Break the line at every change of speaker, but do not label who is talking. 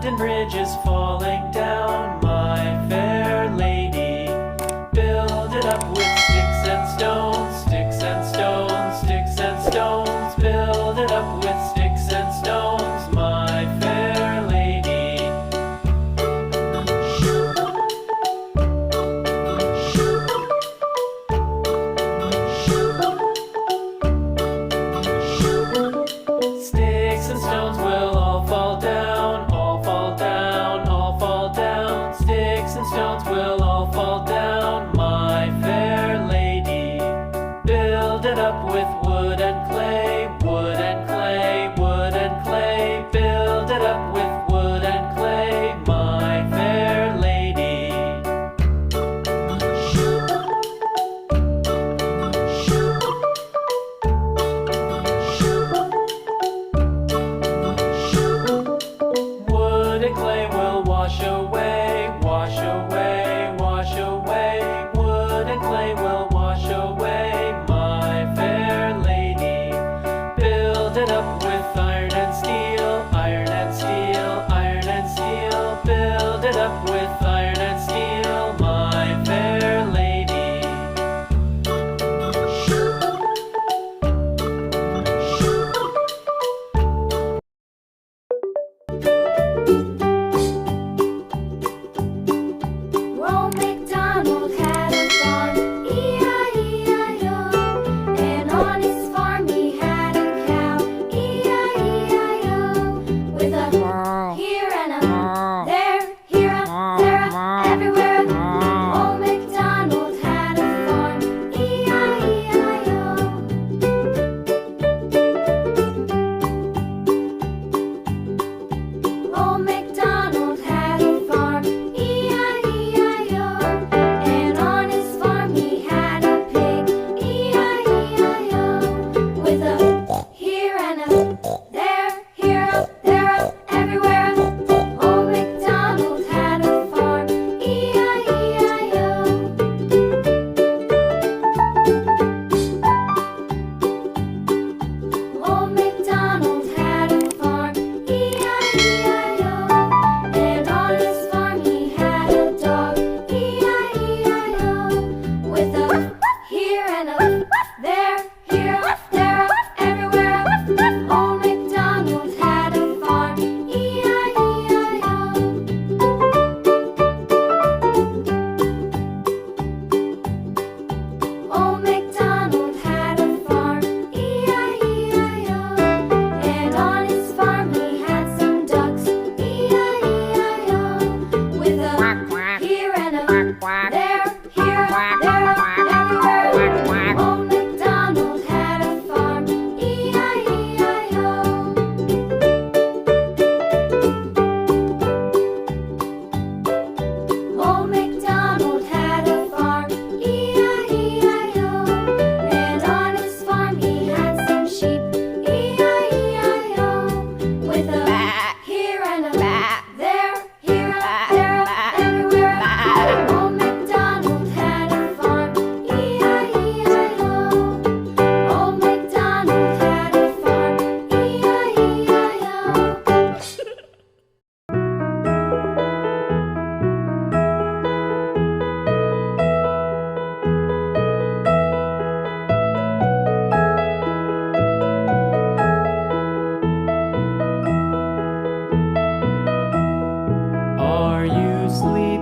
mountain ridges falling down, my fair lady. Build it up with sticks and stones, sticks and stones, sticks and stones. Build it up with sticks and stones, my fair lady. Sticks and stones will all fall down, all fall down, all fall down. Sticks and stones will all fall down, my fair lady. Build it up with wood and clay, wood and clay, wood and clay. Build it up with wood and clay, my fair lady. Wood and clay will wash away, wash away, wash away. Wood and clay will wash away, my fair lady. Build it up with iron and steel, iron and steel, iron and steel. Build it up with iron and steel, my fair lady.
Old MacDonald had a farm, E-I-E-I-O. And on his farm he had a cow, E-I-E-I-O. With a here and a there, here a there a everywhere. Old MacDonald had a farm, E-I-E-I-O. Old MacDonald had a farm, E-I-E-I-O. And on his farm he had a pig, E-I-E-I-O. With a here and a there, here a there a everywhere. Old MacDonald had a farm, E-I-E-I-O. Old MacDonald had a farm, E-I-E-I-O. And on his farm he had a dog, E-I-E-I-O. With a here and a there, here a there a everywhere. Old MacDonald had a farm, E-I-E-I-O. Old MacDonald had a farm, E-I-E-I-O. And on his farm he had some ducks, E-I-E-I-O. With a here and a there, here a there a everywhere. Old MacDonald had a farm, E-I-E-I-O. Old MacDonald had a farm, E-I-E-I-O. And on his farm he had some sheep, E-I-E-I-O. With a here and a there, here a there a everywhere. Old MacDonald had a farm, E-I-E-I-O. Old MacDonald had a farm, E-I-E-I-O.
Are you sleeping?